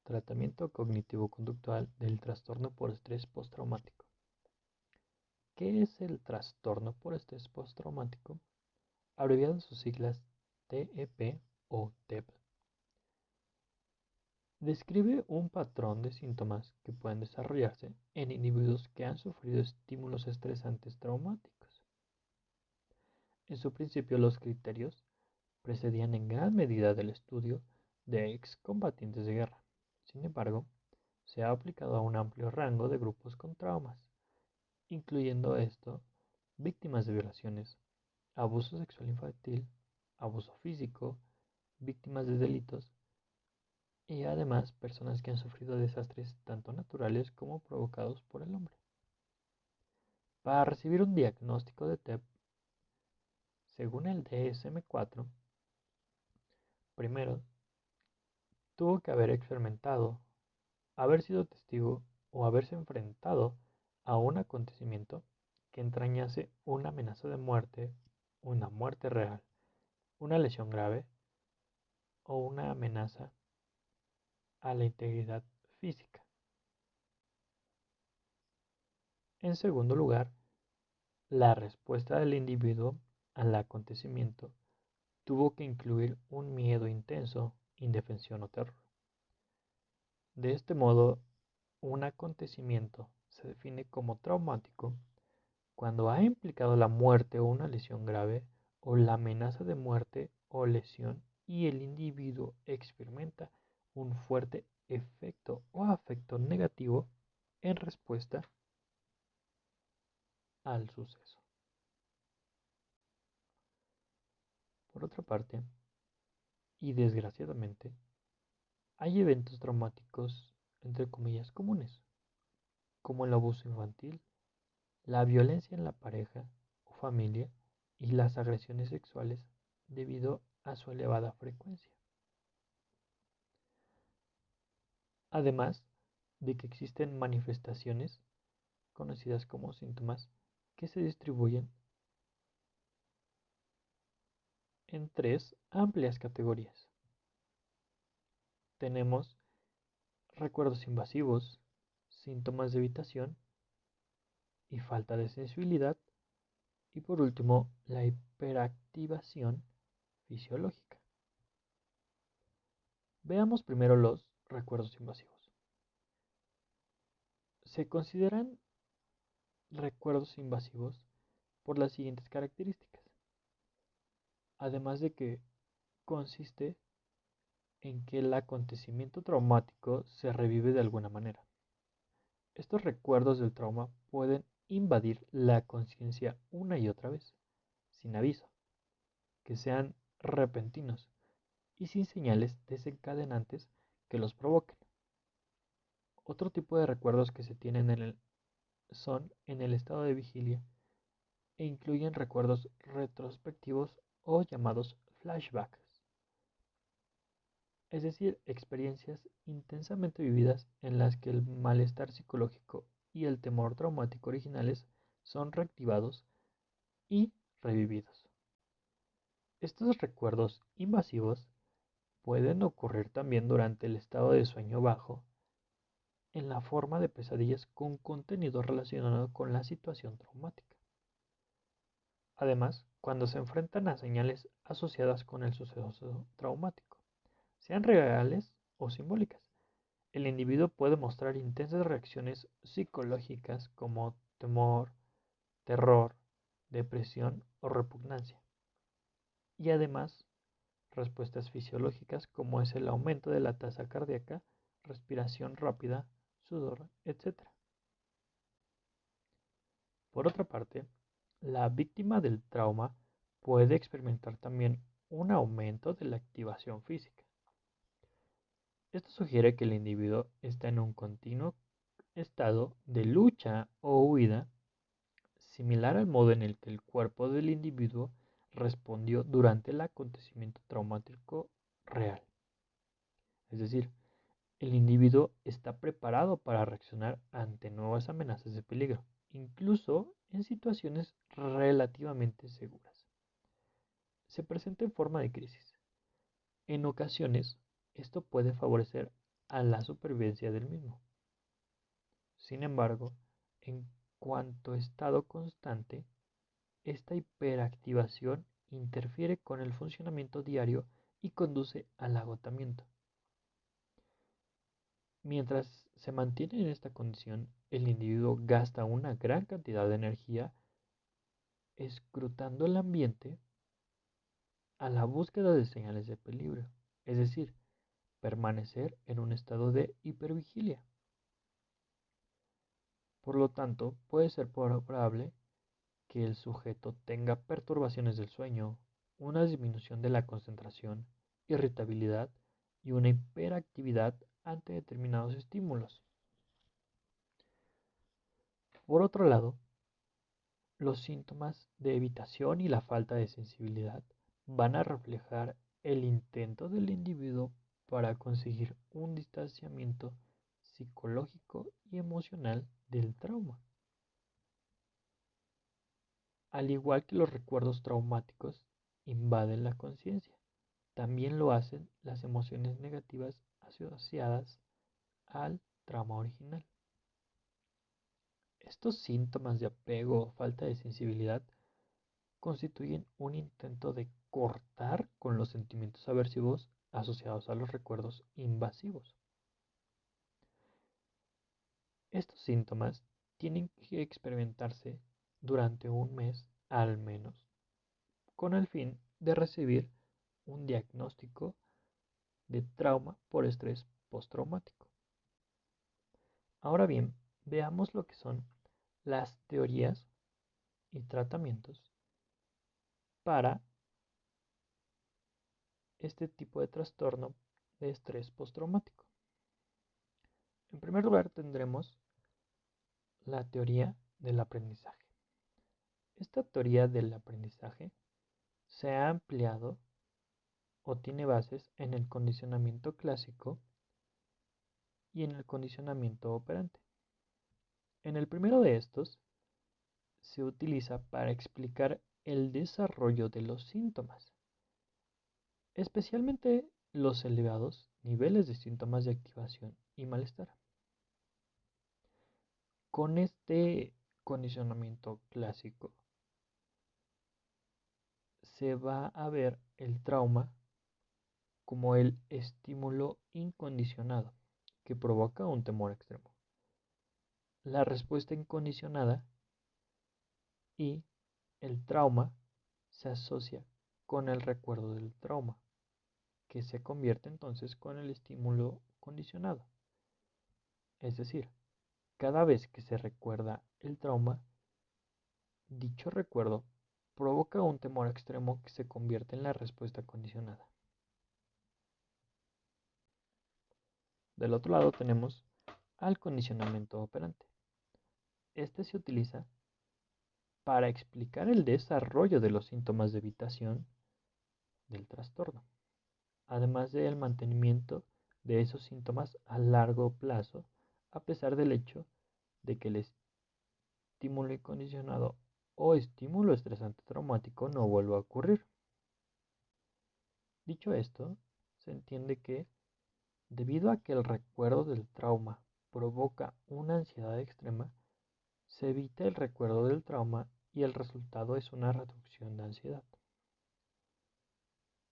tratamiento cognitivo-conductual del trastorno por estrés postraumático. ¿Qué es el trastorno por estrés postraumático? Abreviado en sus siglas TEP o TEP. Describe un patrón de síntomas que pueden desarrollarse en individuos que han sufrido estímulos estresantes traumáticos. En su principio, los criterios precedían en gran medida del estudio de excombatientes de guerra. Sin embargo, se ha aplicado a un amplio rango de grupos con traumas, incluyendo esto víctimas de violaciones, abuso sexual infantil, abuso físico, víctimas de delitos y además personas que han sufrido desastres tanto naturales como provocados por el hombre. Para recibir un diagnóstico de TEP, según el DSM-4, primero tuvo que haber experimentado, haber sido testigo o haberse enfrentado a un acontecimiento que entrañase una amenaza de muerte, una muerte real, una lesión grave o una amenaza a la integridad física. En segundo lugar, la respuesta del individuo al acontecimiento tuvo que incluir un miedo intenso, indefensión o terror. De este modo, un acontecimiento se define como traumático cuando ha implicado la muerte o una lesión grave o la amenaza de muerte o lesión y el individuo experimenta un fuerte efecto o afecto negativo en respuesta al suceso. Por otra parte, y desgraciadamente, hay eventos traumáticos entre comillas comunes, como el abuso infantil, la violencia en la pareja o familia y las agresiones sexuales debido a su elevada frecuencia. Además de que existen manifestaciones conocidas como síntomas que se distribuyen en tres amplias categorías. Tenemos recuerdos invasivos, síntomas de evitación y falta de sensibilidad y por último la hiperactivación fisiológica. Veamos primero los recuerdos invasivos. Se consideran recuerdos invasivos por las siguientes características, además de que consiste en que el acontecimiento traumático se revive de alguna manera. Estos recuerdos del trauma pueden invadir la conciencia una y otra vez, sin aviso, que sean repentinos y sin señales desencadenantes que los provoquen. Otro tipo de recuerdos que se tienen son en el estado de vigilia e incluyen recuerdos retrospectivos o llamados flashbacks, es decir, experiencias intensamente vividas en las que el malestar psicológico y el temor traumático originales son reactivados y revividos. Estos recuerdos invasivos pueden ocurrir también durante el estado de sueño bajo en la forma de pesadillas con contenido relacionado con la situación traumática. Además, cuando se enfrentan a señales asociadas con el suceso traumático, sean reales o simbólicas, el individuo puede mostrar intensas reacciones psicológicas como temor, terror, depresión o repugnancia. Y además, respuestas fisiológicas como es el aumento de la tasa cardíaca, respiración rápida, sudor, etc. Por otra parte, la víctima del trauma puede experimentar también un aumento de la activación física. Esto sugiere que el individuo está en un continuo estado de lucha o huida, similar al modo en el que el cuerpo del individuo respondió durante el acontecimiento traumático real. Es decir, el individuo está preparado para reaccionar ante nuevas amenazas de peligro, incluso en situaciones relativamente seguras. Se presenta en forma de crisis. En ocasiones, esto puede favorecer a la supervivencia del mismo. Sin embargo, en cuanto estado constante, esta hiperactivación interfiere con el funcionamiento diario y conduce al agotamiento. Mientras se mantiene en esta condición, el individuo gasta una gran cantidad de energía escrutando el ambiente a la búsqueda de señales de peligro, es decir, permanecer en un estado de hipervigilia. Por lo tanto, puede ser probable que el sujeto tenga perturbaciones del sueño, una disminución de la concentración, irritabilidad y una hiperactividad ante determinados estímulos. Por otro lado, los síntomas de evitación y la falta de sensibilidad van a reflejar el intento del individuo para conseguir un distanciamiento psicológico y emocional del trauma. Al igual que los recuerdos traumáticos invaden la conciencia, también lo hacen las emociones negativas asociadas al trauma original. Estos síntomas de apego o falta de sensibilidad constituyen un intento de cortar con los sentimientos aversivos asociados a los recuerdos invasivos. Estos síntomas tienen que experimentarse durante un mes al menos, con el fin de recibir un diagnóstico de trauma por estrés postraumático. Ahora bien, veamos lo que son las teorías y tratamientos para este tipo de trastorno de estrés postraumático. En primer lugar tendremos la teoría del aprendizaje. Esta teoría del aprendizaje se ha ampliado o tiene bases en el condicionamiento clásico y en el condicionamiento operante. En el primero de estos se utiliza para explicar el desarrollo de los síntomas, especialmente los elevados niveles de síntomas de activación y malestar. Con este condicionamiento clásico se va a ver el trauma como el estímulo incondicionado que provoca un temor extremo. La respuesta incondicionada y el trauma se asocia con el recuerdo del trauma, que se convierte entonces con el estímulo condicionado. Es decir, cada vez que se recuerda el trauma, dicho recuerdo provoca un temor extremo que se convierte en la respuesta condicionada. Del otro lado tenemos al condicionamiento operante. Este se utiliza para explicar el desarrollo de los síntomas de evitación del trastorno, además del mantenimiento de esos síntomas a largo plazo, a pesar del hecho de que el estímulo incondicionado o estímulo estresante traumático no vuelva a ocurrir. Dicho esto, se entiende que, debido a que el recuerdo del trauma provoca una ansiedad extrema, se evita el recuerdo del trauma y el resultado es una reducción de ansiedad.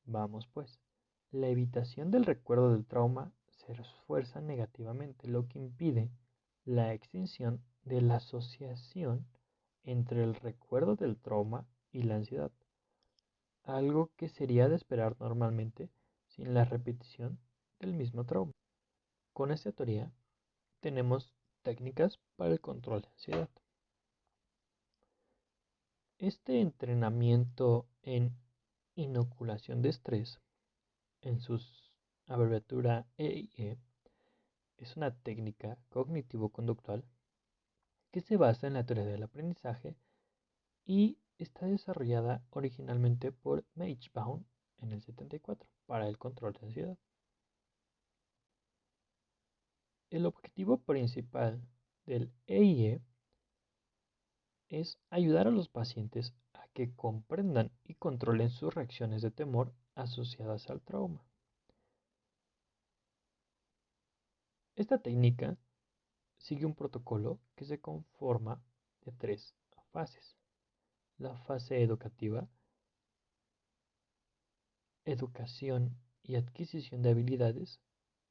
Vamos pues, la evitación del recuerdo del trauma se refuerza negativamente, lo que impide la extinción de la asociación entre el recuerdo del trauma y la ansiedad, algo que sería de esperar normalmente sin la repetición del mismo trauma. Con esta teoría tenemos técnicas para el control de ansiedad. Este entrenamiento en inoculación de estrés, en su abreviatura EIE, es una técnica cognitivo-conductual que se basa en la teoría del aprendizaje y está desarrollada originalmente por Meichbaum en el 74 para el control de ansiedad. El objetivo principal del EIE es ayudar a los pacientes a que comprendan y controlen sus reacciones de temor asociadas al trauma. Esta técnica sigue un protocolo que se conforma de tres fases: la fase educativa, educación y adquisición de habilidades,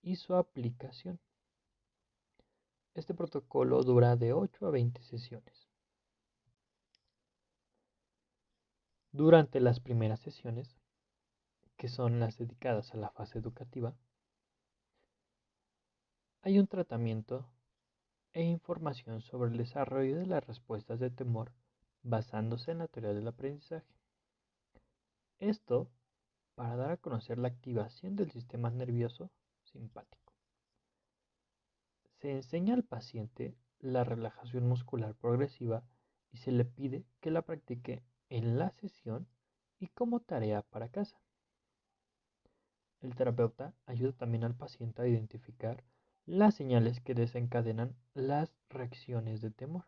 y su aplicación. Este protocolo dura de 8 a 20 sesiones. Durante las primeras sesiones, que son las dedicadas a la fase educativa, hay un tratamiento e información sobre el desarrollo de las respuestas de temor basándose en la teoría del aprendizaje. Esto para dar a conocer la activación del sistema nervioso simpático. Se enseña al paciente la relajación muscular progresiva y se le pide que la practique en la sesión y como tarea para casa. El terapeuta ayuda también al paciente a identificar las señales que desencadenan las reacciones de temor.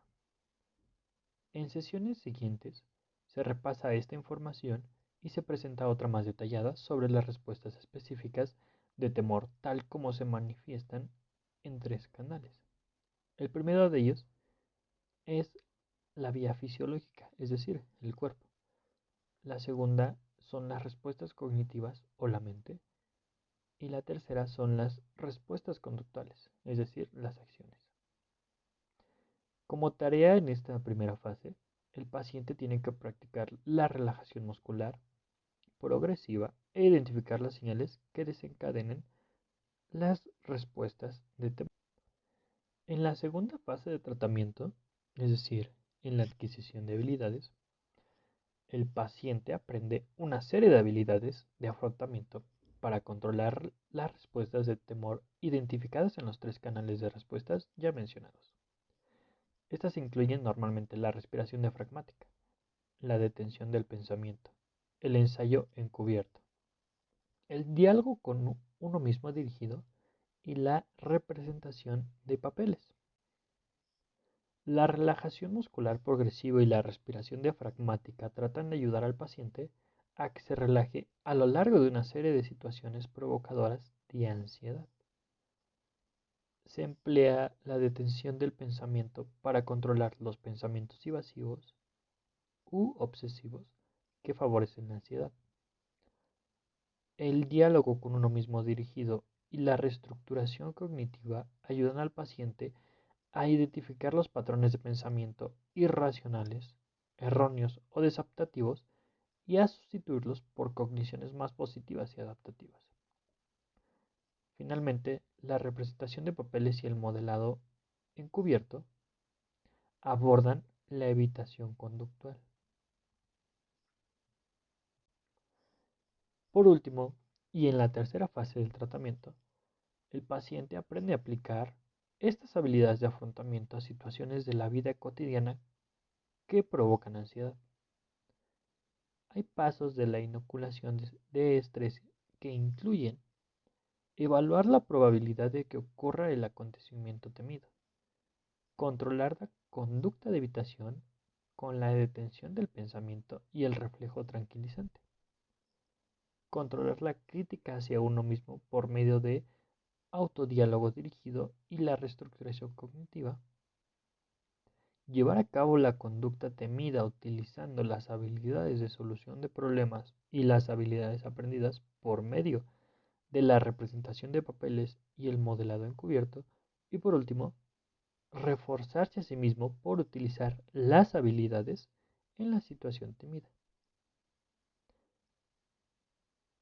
En sesiones siguientes se repasa esta información y se presenta otra más detallada sobre las respuestas específicas de temor tal como se manifiestan en tres canales. El primero de ellos es la vía fisiológica, es decir, el cuerpo. La segunda son las respuestas cognitivas o la mente. Y la tercera son las respuestas conductuales, es decir, las acciones. Como tarea en esta primera fase, el paciente tiene que practicar la relajación muscular progresiva e identificar las señales que desencadenen las respuestas de temor. En la segunda fase de tratamiento, es decir, en la adquisición de habilidades, el paciente aprende una serie de habilidades de afrontamiento para controlar las respuestas de temor identificadas en los tres canales de respuestas ya mencionados. Estas incluyen normalmente la respiración diafragmática, la detención del pensamiento, el ensayo encubierto, el diálogo con uno mismo dirigido y la representación de papeles. La relajación muscular progresiva y la respiración diafragmática tratan de ayudar al paciente a que se relaje a lo largo de una serie de situaciones provocadoras de ansiedad. Se emplea la detención del pensamiento para controlar los pensamientos evasivos u obsesivos que favorecen la ansiedad. El diálogo con uno mismo dirigido y la reestructuración cognitiva ayudan al paciente a identificar los patrones de pensamiento irracionales, erróneos o desadaptativos y a sustituirlos por cogniciones más positivas y adaptativas. Finalmente, la representación de papeles y el modelado encubierto abordan la evitación conductual. Por último, y en la tercera fase del tratamiento, el paciente aprende a aplicar estas habilidades de afrontamiento a situaciones de la vida cotidiana que provocan ansiedad. Hay pasos de la inoculación de estrés que incluyen evaluar la probabilidad de que ocurra el acontecimiento temido, controlar la conducta de evitación con la detención del pensamiento y el reflejo tranquilizante, controlar la crítica hacia uno mismo por medio de autodiálogo dirigido y la reestructuración cognitiva, llevar a cabo la conducta temida utilizando las habilidades de solución de problemas y las habilidades aprendidas por medio de la representación de papeles y el modelado encubierto, y por último, reforzarse a sí mismo por utilizar las habilidades en la situación temida.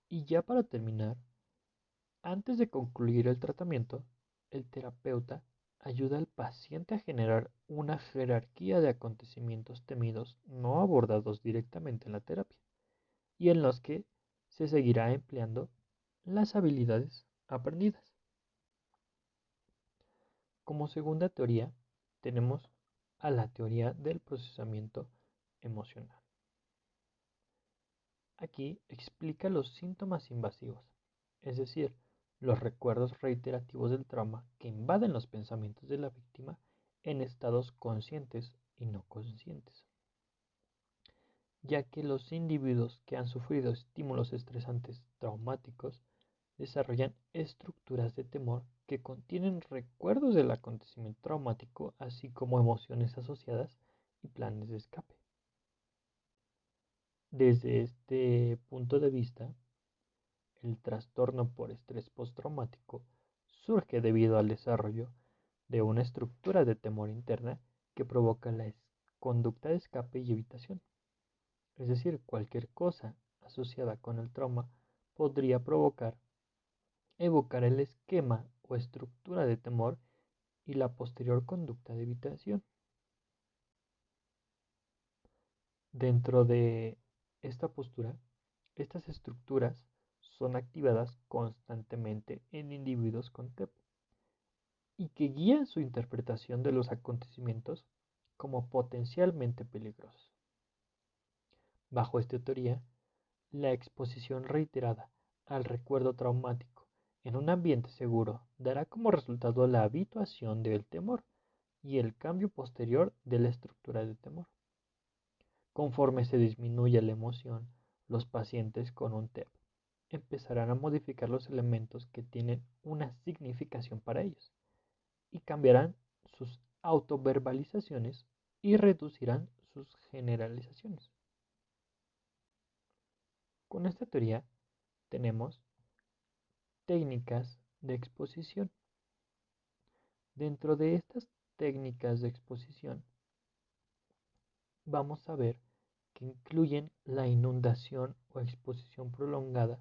Y ya para terminar, antes de concluir el tratamiento, el terapeuta ayuda al paciente a generar una jerarquía de acontecimientos temidos no abordados directamente en la terapia y en los que se seguirá empleando las habilidades aprendidas. Como segunda teoría, tenemos a la teoría del procesamiento emocional. Aquí explica los síntomas invasivos, es decir, los recuerdos reiterativos del trauma que invaden los pensamientos de la víctima en estados conscientes y no conscientes, ya que los individuos que han sufrido estímulos estresantes traumáticos desarrollan estructuras de temor que contienen recuerdos del acontecimiento traumático, así como emociones asociadas y planes de escape. Desde este punto de vista, el trastorno por estrés postraumático surge debido al desarrollo de una estructura de temor interna que provoca la conducta de escape y evitación. Es decir, cualquier cosa asociada con el trauma podría evocar el esquema o estructura de temor y la posterior conducta de evitación. Dentro de esta postura, estas estructuras son activadas constantemente en individuos con TEP y que guían su interpretación de los acontecimientos como potencialmente peligrosos. Bajo esta teoría, la exposición reiterada al recuerdo traumático en un ambiente seguro dará como resultado la habituación del temor y el cambio posterior de la estructura de temor. Conforme se disminuye la emoción, los pacientes con un TEP empezarán a modificar los elementos que tienen una significación para ellos y cambiarán sus autoverbalizaciones y reducirán sus generalizaciones. Con esta teoría tenemos técnicas de exposición. Dentro de estas técnicas de exposición vamos a ver que incluyen la inundación o exposición prolongada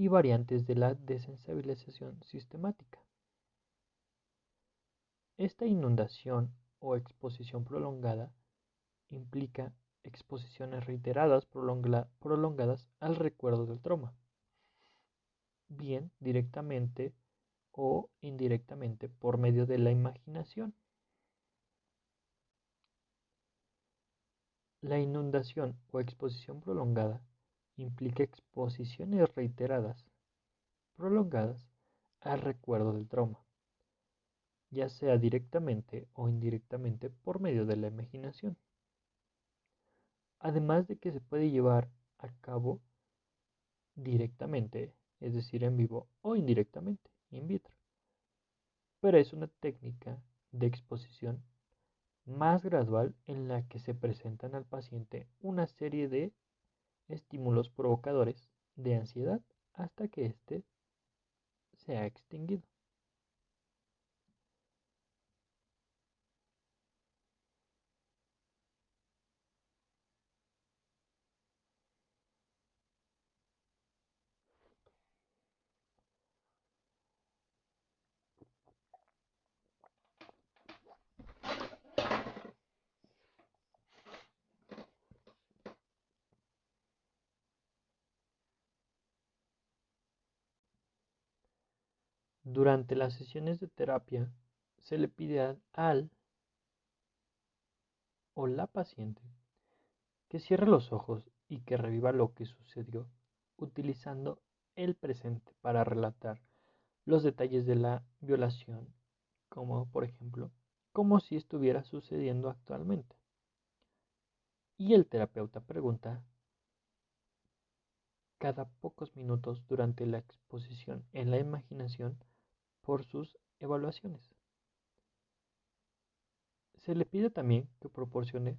y variantes de la desensibilización sistemática. Esta inundación o exposición prolongada implica exposiciones reiteradas prolongadas al recuerdo del trauma, bien directamente o indirectamente por medio de la imaginación. La inundación o exposición prolongada implica exposiciones reiteradas, prolongadas al recuerdo del trauma, ya sea directamente o indirectamente por medio de la imaginación. Además de que se puede llevar a cabo directamente, es decir, en vivo, o indirectamente, in vitro. Pero es una técnica de exposición más gradual en la que se presentan al paciente una serie de estímulos provocadores de ansiedad hasta que éste se ha extinguido. Durante las sesiones de terapia se le pide al o la paciente que cierre los ojos y que reviva lo que sucedió utilizando el presente para relatar los detalles de la violación, como por ejemplo, como si estuviera sucediendo actualmente. Y el terapeuta pregunta cada pocos minutos durante la exposición en la imaginación por sus evaluaciones. Se le pide también que proporcione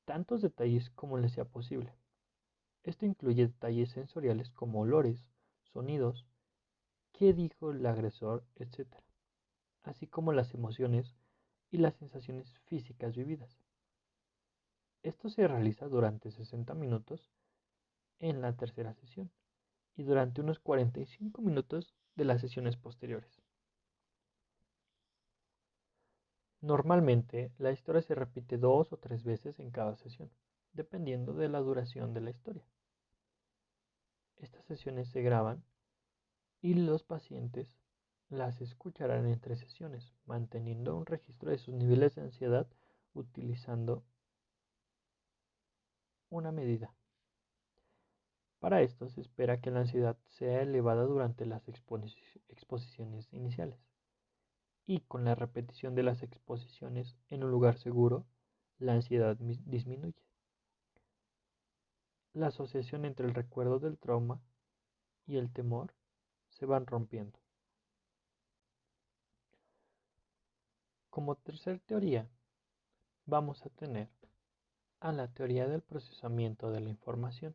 tantos detalles como le sea posible. Esto incluye detalles sensoriales como olores, sonidos, qué dijo el agresor, etc., así como las emociones y las sensaciones físicas vividas. Esto se realiza durante 60 minutos en la tercera sesión y durante unos 45 minutos de las sesiones posteriores. Normalmente, la historia se repite 2 o 3 veces en cada sesión, dependiendo de la duración de la historia. Estas sesiones se graban y los pacientes las escucharán entre sesiones, manteniendo un registro de sus niveles de ansiedad utilizando una medida. Para esto se espera que la ansiedad sea elevada durante las exposiciones iniciales y con la repetición de las exposiciones en un lugar seguro, la ansiedad disminuye. La asociación entre el recuerdo del trauma y el temor se van rompiendo. Como tercer teoría, vamos a tener a la teoría del procesamiento de la información.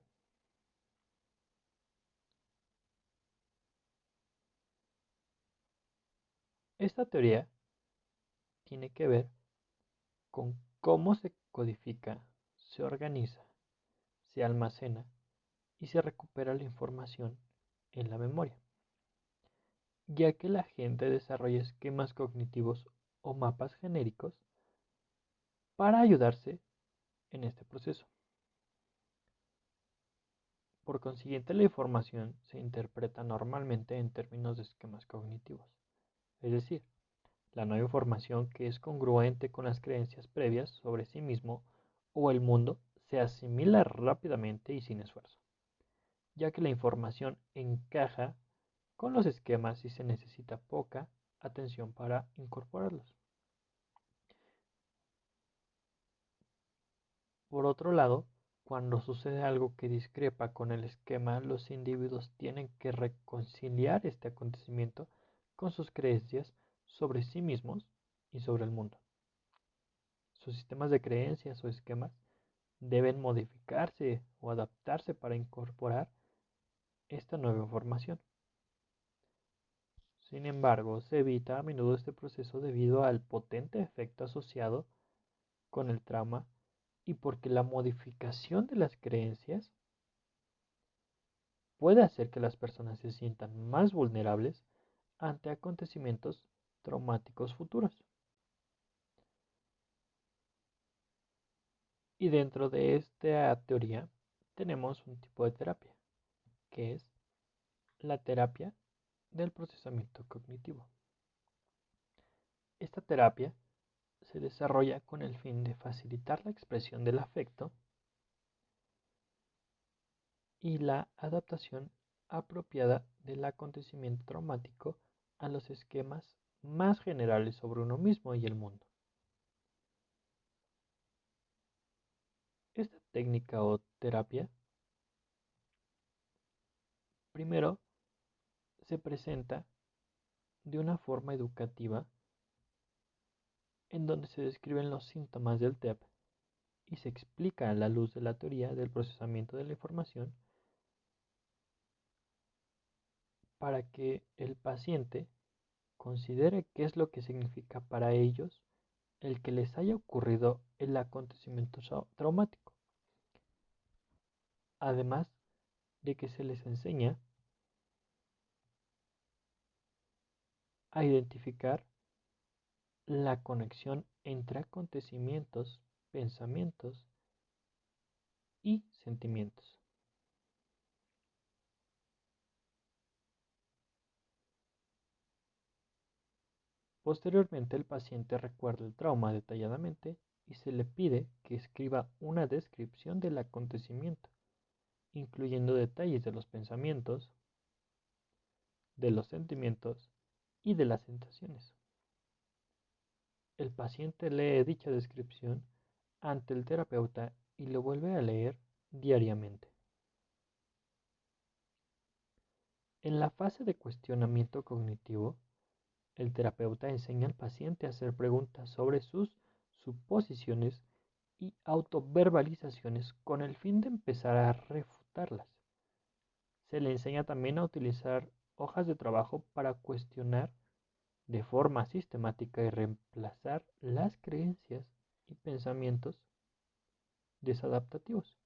Esta teoría tiene que ver con cómo se codifica, se organiza, se almacena y se recupera la información en la memoria, ya que la gente desarrolla esquemas cognitivos o mapas genéricos para ayudarse en este proceso. Por consiguiente, la información se interpreta normalmente en términos de esquemas cognitivos, es decir, la nueva información que es congruente con las creencias previas sobre sí mismo o el mundo se asimila rápidamente y sin esfuerzo, ya que la información encaja con los esquemas y se necesita poca atención para incorporarlos. Por otro lado, cuando sucede algo que discrepa con el esquema, los individuos tienen que reconciliar este acontecimiento con sus creencias sobre sí mismos y sobre el mundo. Sus sistemas de creencias o esquemas deben modificarse o adaptarse para incorporar esta nueva información. Sin embargo, se evita a menudo este proceso debido al potente efecto asociado con el trauma y porque la modificación de las creencias puede hacer que las personas se sientan más vulnerables ante acontecimientos traumáticos futuros. Y dentro de esta teoría tenemos un tipo de terapia, que es la terapia del procesamiento cognitivo. Esta terapia se desarrolla con el fin de facilitar la expresión del afecto y la adaptación apropiada del acontecimiento traumático a los esquemas más generales sobre uno mismo y el mundo. Esta técnica o terapia primero se presenta de una forma educativa en donde se describen los síntomas del TEP y se explica a la luz de la teoría del procesamiento de la información para que el paciente considere qué es lo que significa para ellos el que les haya ocurrido el acontecimiento traumático. Además de que se les enseña a identificar la conexión entre acontecimientos, pensamientos y sentimientos. Posteriormente, el paciente recuerda el trauma detalladamente y se le pide que escriba una descripción del acontecimiento, incluyendo detalles de los pensamientos, de los sentimientos y de las sensaciones. El paciente lee dicha descripción ante el terapeuta y lo vuelve a leer diariamente. En la fase de cuestionamiento cognitivo, el terapeuta enseña al paciente a hacer preguntas sobre sus suposiciones y autoverbalizaciones con el fin de empezar a refutarlas. Se le enseña también a utilizar hojas de trabajo para cuestionar de forma sistemática y reemplazar las creencias y pensamientos desadaptativos.